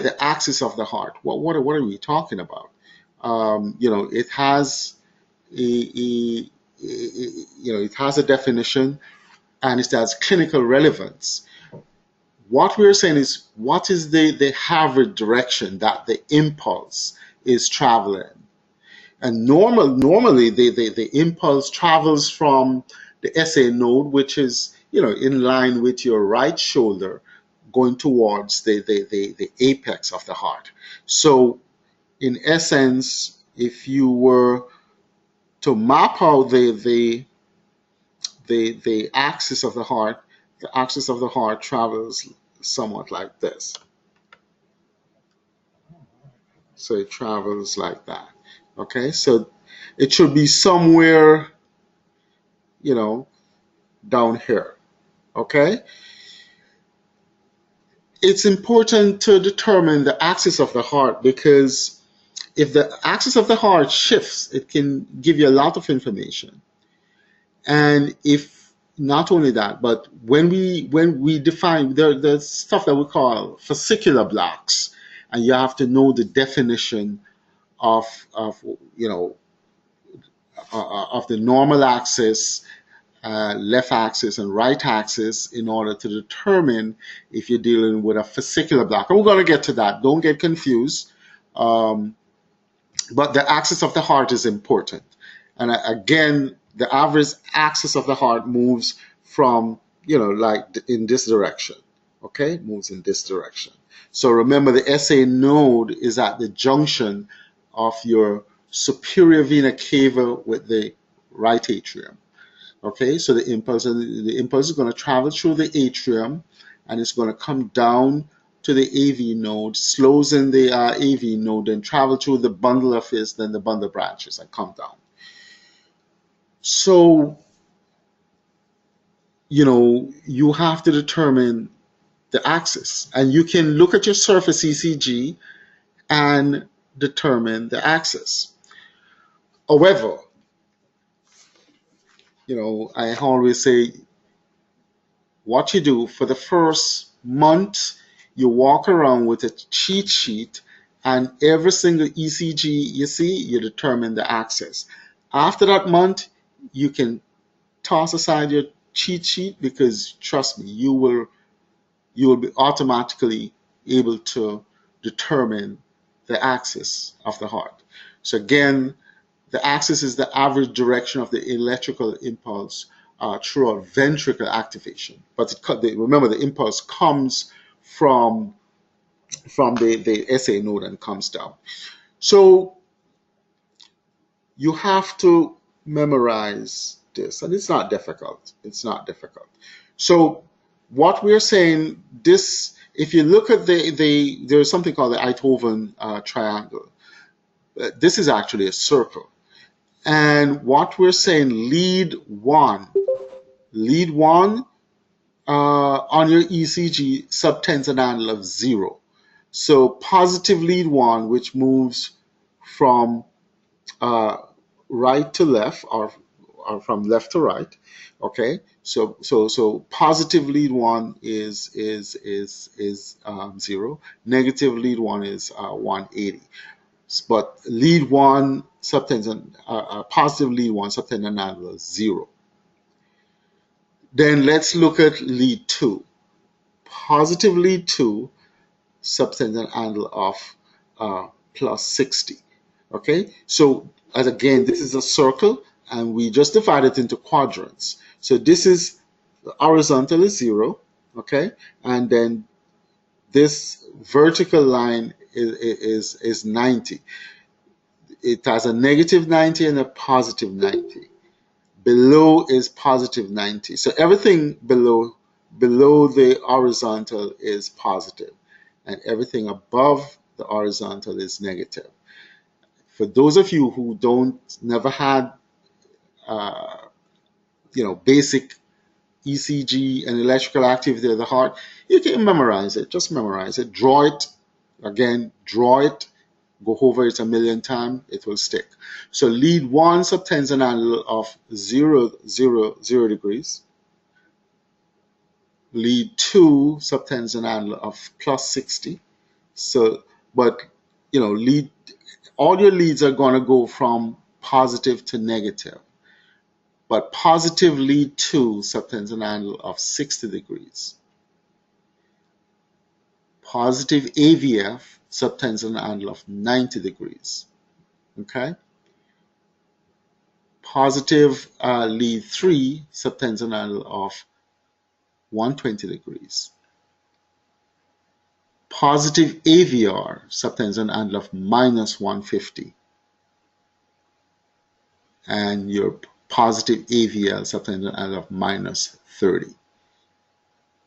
the axis of the heart, what are we talking about? It has it has a definition, and it has clinical relevance. What we're saying is, what is the average direction that the impulse is traveling? And normally the impulse travels from the SA node, which is in line with your right shoulder, going towards the apex of the heart. So in essence, if you were to map out the axis of the axis of the heart travels somewhat like this. So it travels like that. Okay, so it should be somewhere, down here. Okay, it's important to determine the axis of the heart, because if the axis of the heart shifts, it can give you a lot of information. And if not only that, but when we define the stuff that we call fascicular blocks, and you have to know the definition of of the normal axis, left axis, and right axis in order to determine if you're dealing with a fascicular block. And we're going to get to that. Don't get confused. But the axis of the heart is important. And again, the average axis of the heart moves from, like in this direction. Okay, moves in this direction. So remember, the SA node is at the junction of your superior vena cava with the right atrium. Okay, so the impulse is going to travel through the atrium, and it's going to come down to the AV node, slows in the AV node, and travel through the bundle of his, then the bundle branches, and come down. So, you have to determine the axis, and you can look at your surface ECG and determine the axis. However, I always say, what you do for the first month, you walk around with a cheat sheet, and every single ECG you see, you determine the axis. After that month, you can toss aside your cheat sheet, because trust me, you will be automatically able to determine the axis of the heart. So again, the axis is the average direction of the electrical impulse throughout ventricular activation. But remember, the impulse comes from the SA node and comes down. So you have to memorize this, and it's not difficult. It's not difficult. So what we're saying, this, if you look at there's something called the Einthoven triangle. This is actually a circle. And what we're saying, lead one on your ECG subtends an angle of 0. So positive lead 1, which moves from right to left, or from left to right. Okay, so positive lead 1 is 0. Negative lead 1 is 180. But lead 1 subtends positive lead 1 subtends an angle of 0. Then let's look at lead 2. Positive lead 2 subtends an angle of plus 60. Okay, so as again, this is a circle, and we just divide it into quadrants. So this is, the horizontal is 0, okay, and then this vertical line is 90. It has a negative 90 and a positive 90. Below is positive 90. So everything below the horizontal is positive, and everything above the horizontal is negative. For those of you who never had basic ECG and electrical activity of the heart, you can memorize it. Just memorize it. Draw it. Again, draw it. Go over it a million times. It will stick. So lead 1 subtends an angle of 0, 0, 0 degrees. Lead 2 subtends an angle of plus 60. So, but lead, all your leads are going to go from positive to negative. But positive lead 2 subtends an angle of 60 degrees. Positive AVF subtends an angle of 90 degrees. Okay? Positive lead 3 subtends an angle of 120 degrees. Positive AVR subtends an angle of minus 150. And your positive AVL subtends an angle of minus 30.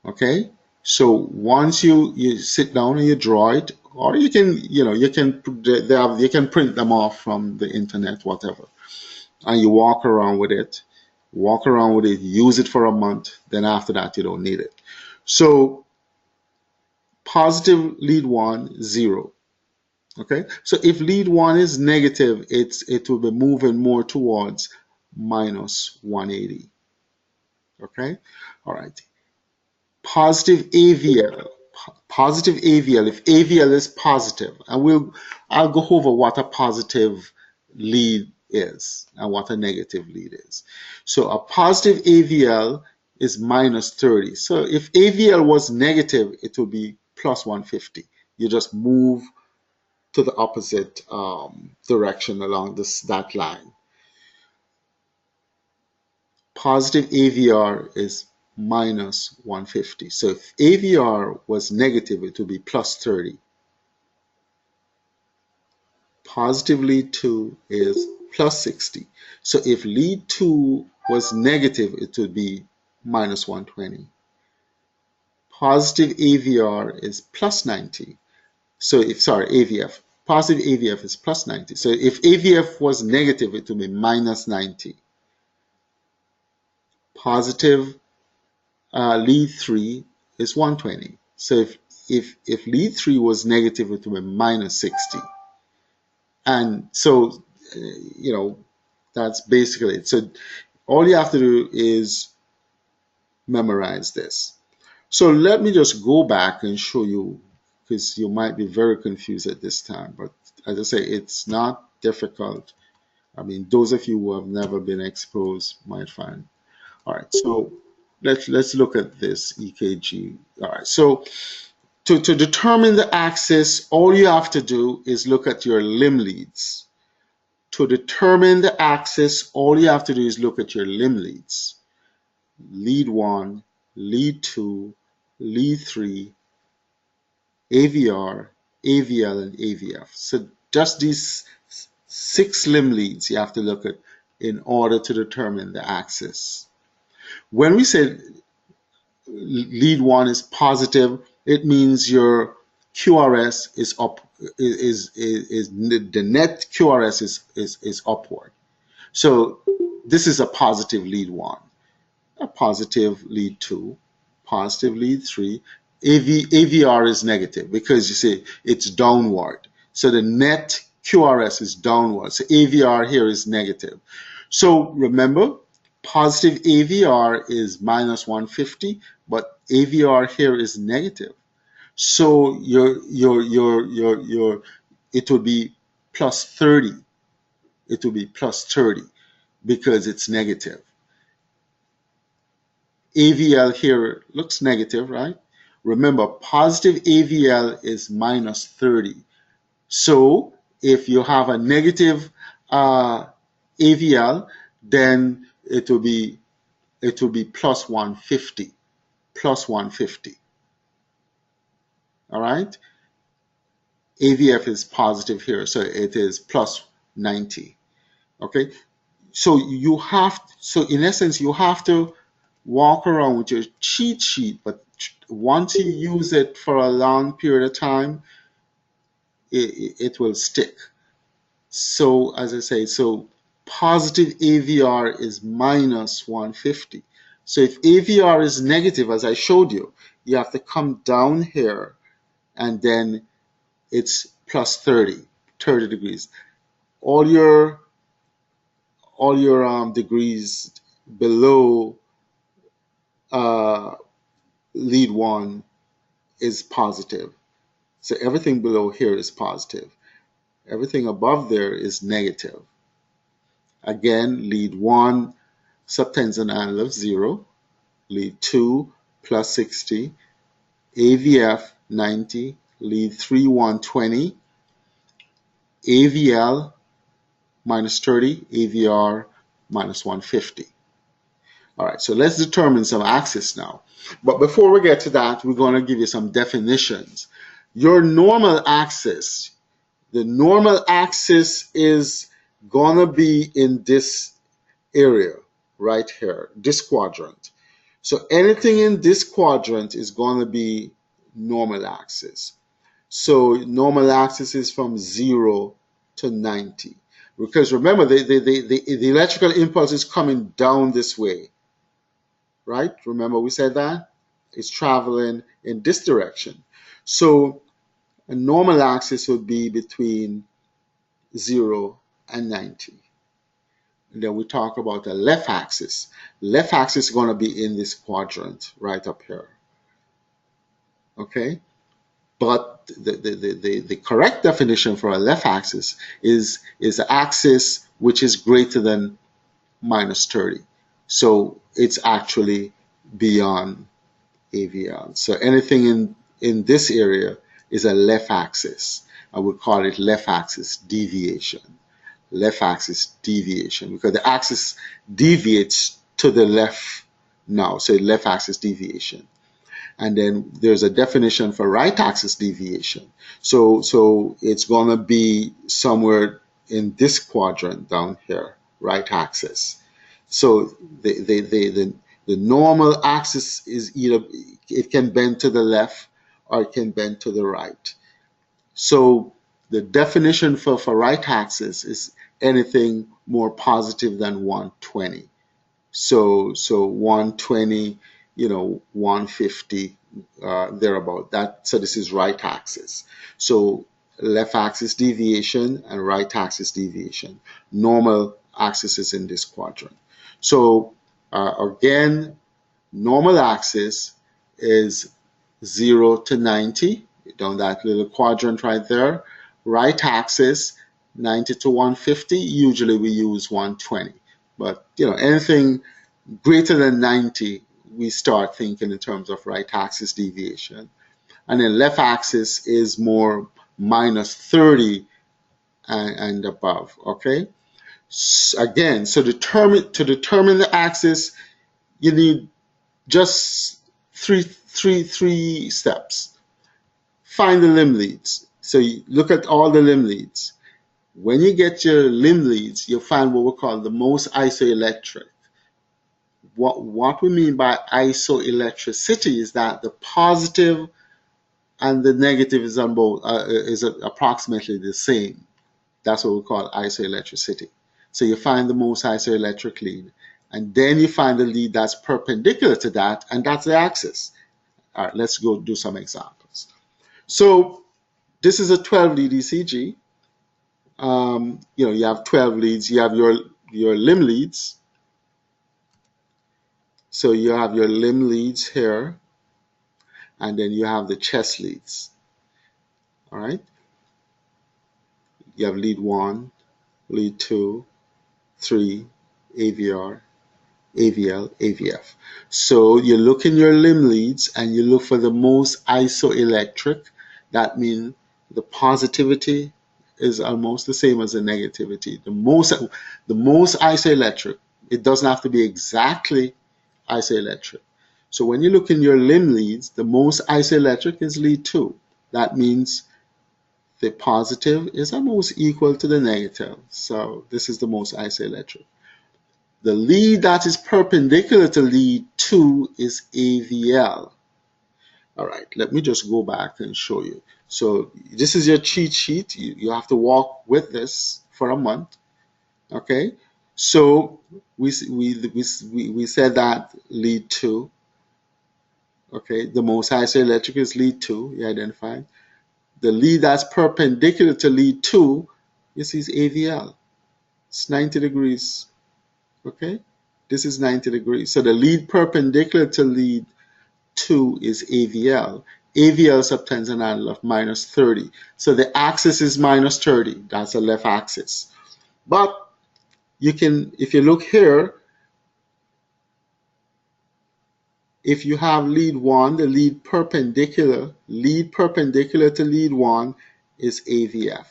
Okay? So once you sit down and you draw it, or you can you can print them off from the internet, whatever, and you walk around with it, use it for a month. Then after that, you don't need it. So positive lead 1, 0. Okay, so if lead 1 is negative, it will be moving more towards minus 180. Okay, all right. Positive AVL, if AVL is positive, and I'll go over what a positive lead is and what a negative lead is. So a positive AVL is minus 30. So if AVL was negative, it would be plus 150. You just move to the opposite direction along that line. Positive AVR is minus 150. So if AVR was negative, it would be plus 30. Positive lead 2 is plus 60. So if lead 2 was negative, it would be minus 120. Positive AVR is plus 90. So AVF. Positive AVF is plus 90. So if AVF was negative, it would be minus 90. Positive lead 3 is 120. So if lead 3 was negative, it would be minus 60. And so, that's basically it. So all you have to do is memorize this. So let me just go back and show you, because you might be very confused at this time. But as I say, it's not difficult. I mean, those of you who have never been exposed might find. All right, so let's look at this EKG. All right, so to determine the axis, all you have to do is look at your limb leads. To determine the axis, all you have to do is look at your limb leads. Lead 1, lead 2, lead 3, AVR, AVL, and AVF. So just these 6 limb leads you have to look at in order to determine the axis. When we say lead 1 is positive, it means your QRS is up, is the net QRS is upward. So this is a positive lead 1, a positive lead 2, positive lead 3. AVR is negative because you see it's downward. So the net QRS is downward. So AVR here is negative. So remember, positive AVR is minus 150, but AVR here is negative. So it would be plus 30. It would be plus 30 because it's negative. AVL here looks negative, right? Remember, positive AVL is minus 30. So if you have a negative AVL, then it will be plus 150, plus 150. All right? AVF is positive here, so it is plus 90. Okay? So in essence, you have to walk around with your cheat sheet, but once you use it for a long period of time, it will stick. So as I say, so positive AVR is minus 150. So if AVR is negative, as I showed you, you have to come down here and then it's plus 30 degrees. All your degrees below lead 1 is positive. So everything below here is positive. Everything above there is negative. Again, lead 1 subtends an angle of 0. Lead 2 plus 60. AVF 90. Lead 3 120. AVL minus 30. AVR minus 150. All right, so let's determine some axis now. But before we get to that, we're going to give you some definitions. Your normal axis, the normal axis is going to be in this area right here, this quadrant. So anything in this quadrant is going to be normal axis. So normal axis is from 0 to 90. Because remember, the electrical impulse is coming down this way. Right? Remember we said that? It's traveling in this direction. So a normal axis would be between 0 and 90. And then we talk about a left axis. Left axis is going to be in this quadrant right up here. Okay? But the correct definition for a left axis is an axis which is greater than minus 30. So it's actually beyond AVL. So anything in this area is a left axis. I would call it left axis deviation. Left axis deviation, because the axis deviates to the left now. So left axis deviation. And then there's a definition for right axis deviation. So it's going to be somewhere in this quadrant down here, right axis. So the normal axis is either, it can bend to the left or it can bend to the right. So the definition for right axis is anything more positive than 120. So 120, 150, thereabout. So this is right axis. So left axis deviation and right axis deviation. Normal axis is in this quadrant. So again, normal axis is 0 to 90, down that little quadrant right there. Right axis, 90 to 150. Usually we use 120. But, anything greater than 90, we start thinking in terms of right axis deviation. And then left axis is more minus 30 and above, okay? Again, so to determine the axis, you need just three steps. Find the limb leads. So you look at all the limb leads. When you get your limb leads, you'll find what we call the most isoelectric. What we mean by isoelectricity is that the positive and the negative is on both is approximately the same. That's what we call isoelectricity. So you find the most isoelectric lead, and then you find the lead that's perpendicular to that, and that's the axis. All right, let's go do some examples. So this is a 12 lead ECG. You have 12 leads. You have your limb leads. So you have your limb leads here, and then you have the chest leads. All right. You have lead 1, lead 2, 3, AVR, AVL, AVF. So you look in your limb leads and you look for the most isoelectric. That means the positivity is almost the same as the negativity. The most isoelectric, it doesn't have to be exactly isoelectric. So when you look in your limb leads, the most isoelectric is lead 2. That means the positive is almost equal to the negative. So this is the most isoelectric. The lead that is perpendicular to lead 2 is AVL. All right, let me just go back and show you. So this is your cheat sheet. You have to walk with this for a month. Okay, so we said that lead 2. Okay, the most isoelectric is lead 2. You identified. The lead that's perpendicular to lead 2, this is AVL. It's 90 degrees. Okay, this is 90 degrees. So the lead perpendicular to lead 2 is AVL. AVL subtends an angle of minus 30. So the axis is minus 30. That's the left axis. But you can, if you look here, if you have lead 1, the lead perpendicular to lead 1 is AVF.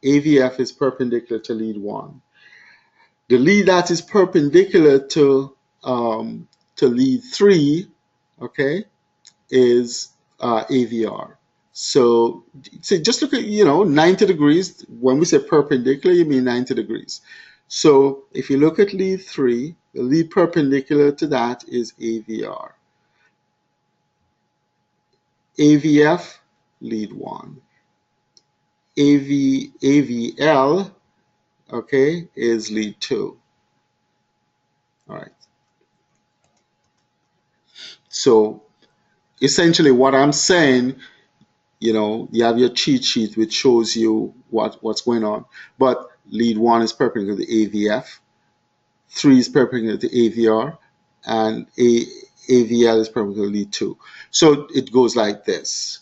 AVF is perpendicular to lead 1. The lead that is perpendicular to lead 3, okay, is AVR. So just look at, 90 degrees. When we say perpendicular, you mean 90 degrees. So if you look at lead 3, the lead perpendicular to that is AVR. AVF, lead 1. AVL, okay, is lead 2. All right. So essentially what I'm saying, you have your cheat sheet which shows you what's going on. But lead 1 is perpendicular to AVF, 3 is perpendicular to AVR, and AVL is perpendicular to lead 2. So it goes like this.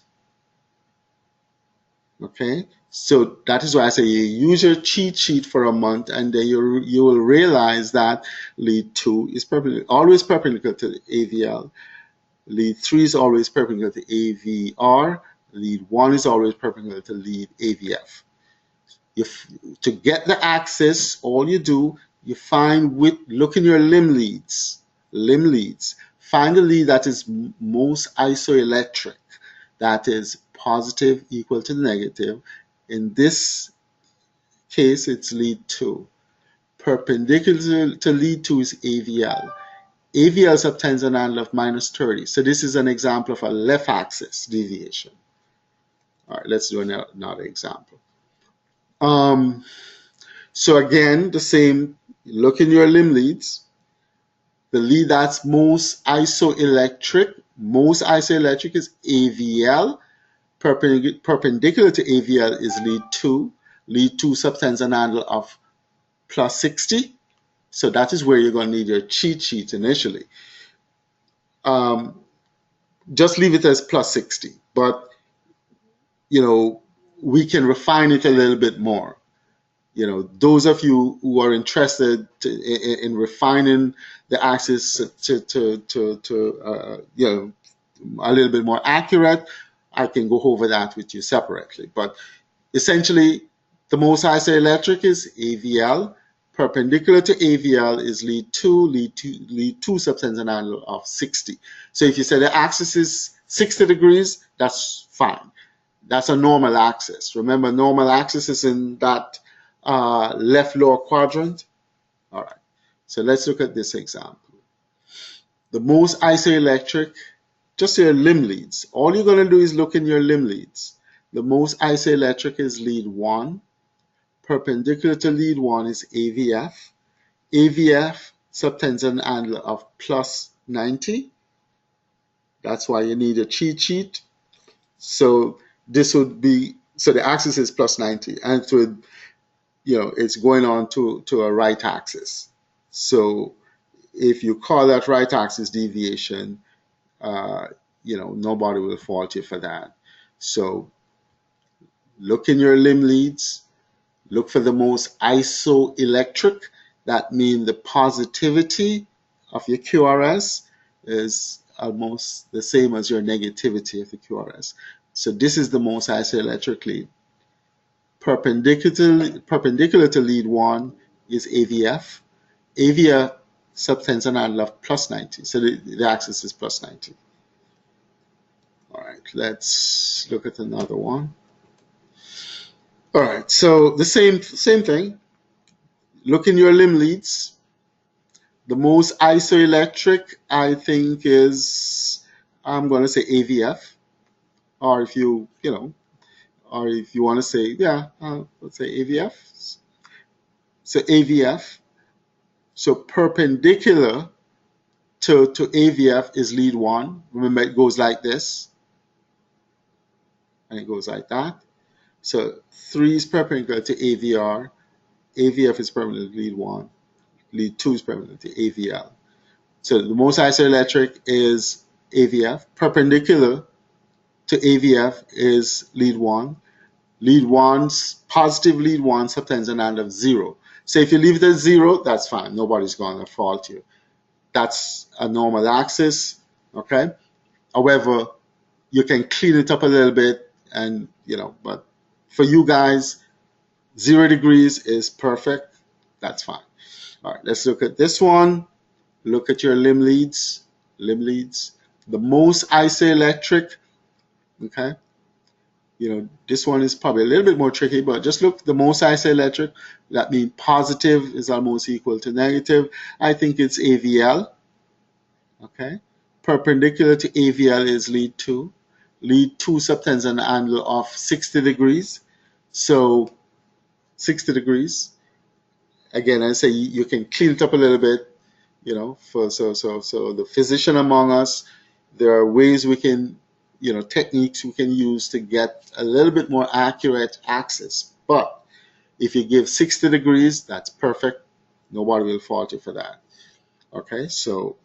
Okay, so that is why I say you use your cheat sheet for a month, and then you will realize that lead 2 is always perpendicular to AVL, lead 3 is always perpendicular to AVR, lead 1 is always perpendicular to lead AVF. To get the axis, all you do, you look in your limb leads, find the lead that is most isoelectric, that is positive equal to negative. In this case, it's lead 2. Perpendicular to lead 2 is AVL. AVL subtends an angle of minus 30. So this is an example of a left axis deviation. All right, let's do another example. So again, the same, look in your limb leads. The lead that's most isoelectric is AVL. Perpendicular to AVL is lead 2. Lead 2 subtends an angle of plus 60. So that is where you're going to need your cheat sheet initially. Just leave it as plus 60. But, we can refine it a little bit more. Those of you who are interested in refining the axis to a little bit more accurate, I can go over that with you separately. But essentially, the most isoelectric is AVL. Perpendicular to AVL is lead 2. Lead 2 subtends an angle of 60. So if you say the axis is 60 degrees, that's fine. That's a normal axis. Remember, normal axis is in that left lower quadrant. All right. So let's look at this example. The most isoelectric, just your limb leads. All you're going to do is look in your limb leads. The most isoelectric is lead 1. Perpendicular to lead 1 is AVF. AVF subtends an angle of plus 90. That's why you need a cheat sheet. So this would be, so the axis is plus 90, and it would, it's going on to a right axis. So if you call that right axis deviation, nobody will fault you for that. So look in your limb leads, look for the most isoelectric. That means the positivity of your QRS is almost the same as your negativity of the QRS. So this is the most isoelectric lead. Perpendicular to lead 1 is AVF. AVF subtends an angle of plus 90. So the axis is plus 90. All right, let's look at another one. All right, so the same thing. Look in your limb leads. The most isoelectric, I think, is, I'm going to say AVF. Or if you want to say, let's say AVF. So AVF. So perpendicular to AVF is lead 1. Remember, it goes like this. And it goes like that. So 3 is perpendicular to AVR. AVF is perpendicular to lead 1. Lead 2 is perpendicular to AVL. So the most isoelectric is AVF. Perpendicular to AVF is lead 1. Lead 1's positive lead 1 subtends an and of 0. So if you leave it at 0, that's fine. Nobody's going to fault you. That's a normal axis, okay? However, you can clean it up a little bit, and but for you guys, 0 degrees is perfect. That's fine. All right, let's look at this one. Look at your limb leads. The most isoelectric, okay? This one is probably a little bit more tricky, but just look, the most isoelectric, that means positive is almost equal to negative. I think it's AVL, okay? Perpendicular to AVL is lead 2. Lead 2 subtends an angle of 60 degrees. So 60 degrees. Again, I say you can clean it up a little bit, so the physician among us, there are ways we can, techniques we can use to get a little bit more accurate axis. But if you give 60 degrees, that's perfect. Nobody will fault you for that. Okay, so,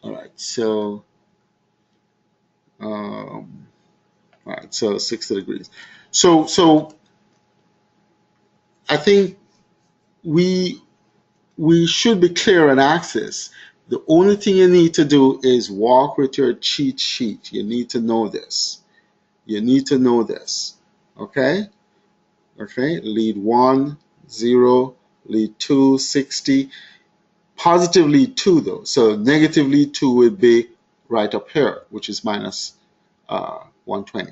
all right, so, all right, so 60 degrees. So I think we should be clear on axis. The only thing you need to do is walk with your cheat sheet. You need to know this. Okay? Okay, lead 1, 0, lead 2, 60. Positive lead 2 though. So negative lead 2 would be right up here, which is minus 120.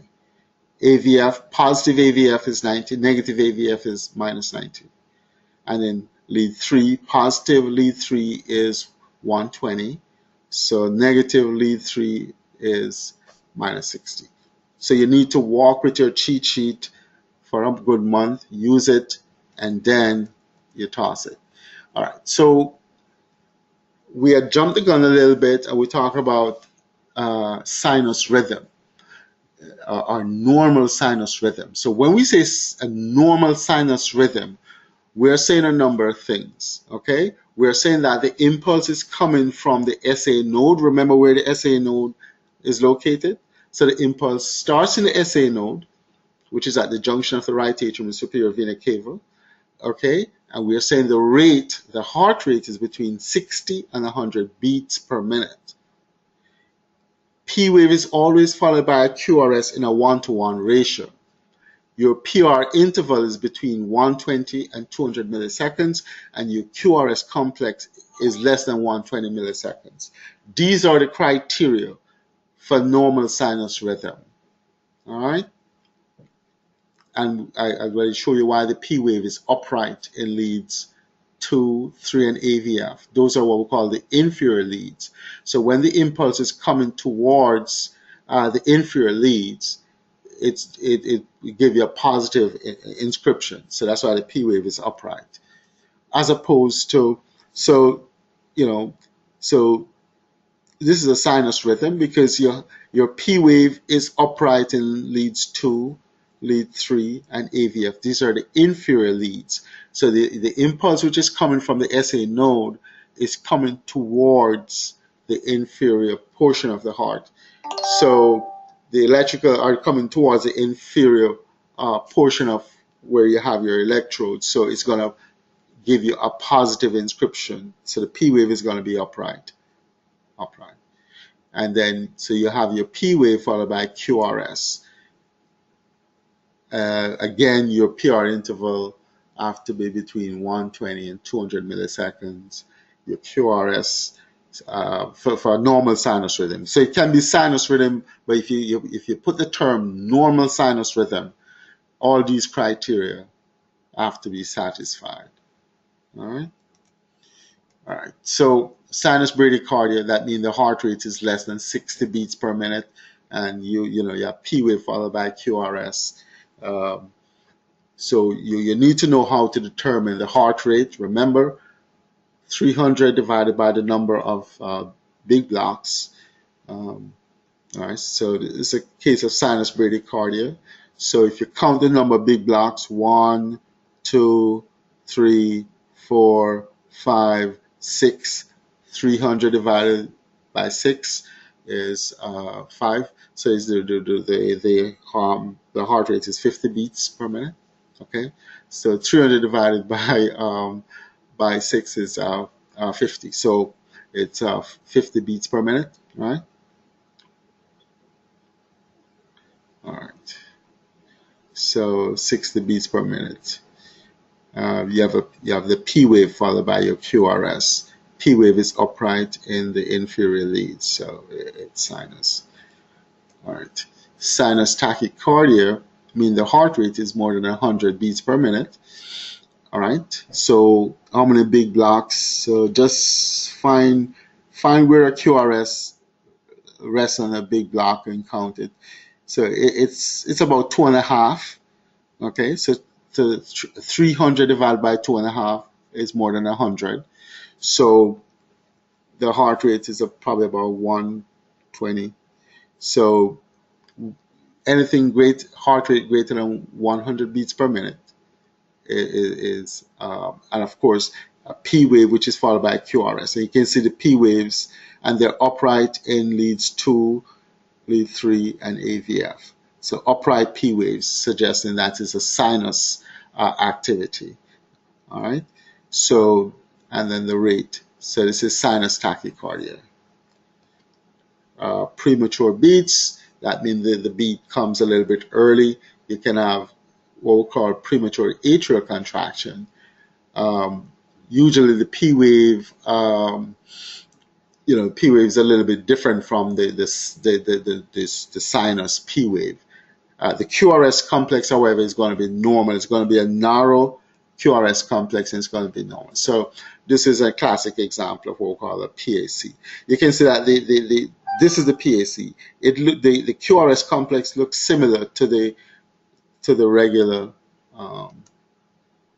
AVF, positive AVF is 90, negative AVF is minus 90. And then lead 3, positive lead 3 is 120. So negative lead 3 is minus 60. So you need to walk with your cheat sheet for a good month, use it, and then you toss it. All right, so we had jumped the gun a little bit, and we talked about sinus rhythm, our normal sinus rhythm. So when we say a normal sinus rhythm, we're saying a number of things, okay? We're saying that the impulse is coming from the SA node. Remember where the SA node is located? So the impulse starts in the SA node, which is at the junction of the right atrium and superior vena cava, okay? And we're saying the heart rate is between 60 and 100 beats per minute. P wave is always followed by a QRS in a 1-to-1 ratio. Your PR interval is between 120 and 200 milliseconds, and your QRS complex is less than 120 milliseconds. These are the criteria for normal sinus rhythm. All right? And I will show you why the P wave is upright in leads 2, 3, and AVF. Those are what we call the inferior leads. So when the impulse is coming towards the inferior leads, it give you a positive inscription. So that's why the P wave is upright. As opposed to, so this is a sinus rhythm because your P wave is upright in leads 2, lead 3, and AVF. These are the inferior leads. So the impulse which is coming from the SA node is coming towards the inferior portion of the heart. So the electrical are coming towards the inferior portion of where you have your electrodes. So it's going to give you a positive inscription. So the P wave is going to be upright. And then, so you have your P wave followed by QRS. Again, your PR interval have to be between 120 and 200 milliseconds. Your QRS for a normal sinus rhythm. So it can be sinus rhythm, but if you put the term normal sinus rhythm, all these criteria have to be satisfied. All right. All right. So sinus bradycardia, that means the heart rate is less than 60 beats per minute, and you have P wave followed by QRS. So you need to know how to determine the heart rate. Remember, 300 divided by the number of big blocks. All right, so it's a case of sinus bradycardia. So if you count the number of big blocks, 1, 2, 3, 4, 5, 6, 300 divided by 6, is 5. So is the heart rate is 50 beats per minute. Okay, so 300 divided by 6 is 50. So it's 50 beats per minute, right? All right. So 60 beats per minute. You have the P wave followed by your QRS. P wave is upright in the inferior lead, so it's sinus. All right. Sinus tachycardia mean the heart rate is more than 100 beats per minute. All right. So how many big blocks? So just find where a QRS rests on a big block and count it. So it's about 2.5. Okay. So 300 divided by 2.5 is more than 100. So the heart rate is probably about 120. So anything heart rate greater than 100 beats per minute is and of course a P wave, which is followed by a QRS. So you can see the P waves, and they're upright in leads 2, lead 3, and AVF. So upright P waves, suggesting that is a sinus activity. All right. So, and then the rate. So this is sinus tachycardia. Premature beats, that means the beat comes a little bit early. You can have what we call premature atrial contraction. Usually the P wave, P wave is a little bit different from the sinus P wave. The QRS complex, however, is going to be normal. It's going to be a narrow QRS complex, and it's going to be normal. So this is a classic example of what we call a PAC. You can see that this is the PAC. The QRS complex looks similar to the regular.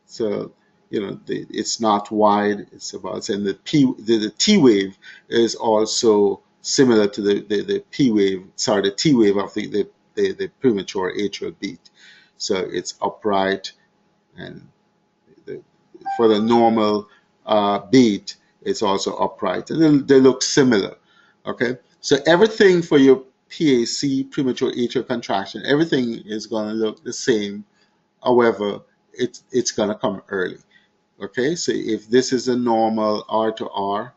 So it's not wide. It's about, and the T wave is also similar to the P wave. Sorry, the T wave of the premature atrial beat. So it's upright, and for the normal beat, it's also upright, and they look similar. Okay, so everything for your PAC, premature atrial contraction, everything is going to look the same. However, it's going to come early. Okay, so if this is a normal R to R,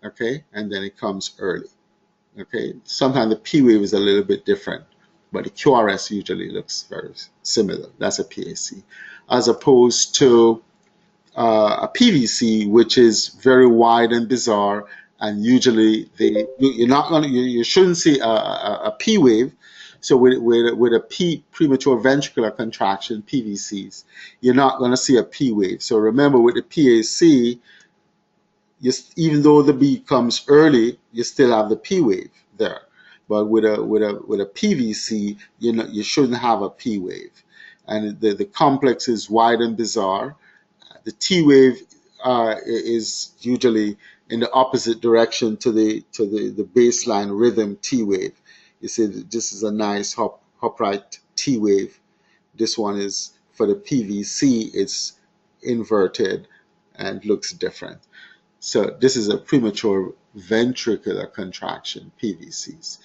okay, and then it comes early. Okay, sometimes the P wave is a little bit different, but the QRS usually looks very similar. That's a PAC, as opposed to a PVC, which is very wide and bizarre, and usually you shouldn't see a P wave. So with a premature ventricular contraction, PVCs, you're not going to see a P wave. So remember, with the PAC, even though the beat comes early, you still have the P wave there. But with a PVC, you shouldn't have a P wave, and the complex is wide and bizarre. The T wave is usually in the opposite direction to the baseline rhythm T wave. You see, this is a nice upright T wave. This one is for the PVC. It's inverted and looks different. So this is a premature ventricular contraction, PVCs.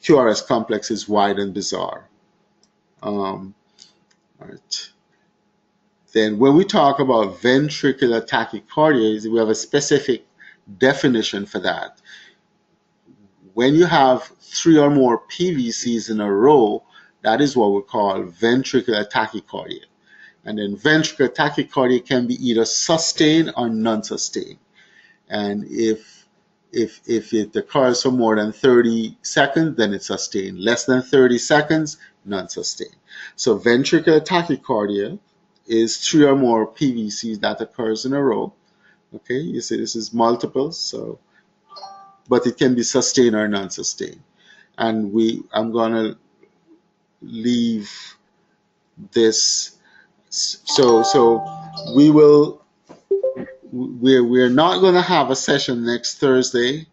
QRS complex is wide and bizarre. All right. Then when we talk about ventricular tachycardia, we have a specific definition for that. When you have 3 or more PVCs in a row, that is what we call ventricular tachycardia. And then ventricular tachycardia can be either sustained or non-sustained. And if it occurs for more than 30 seconds, then it's sustained. Less than 30 seconds, non-sustained. So ventricular tachycardia is 3 or more PVCs that occurs in a row. Okay, you see this is multiple, so but it can be sustained or non-sustained. And I'm gonna leave this. So we're not gonna have a session next Thursday.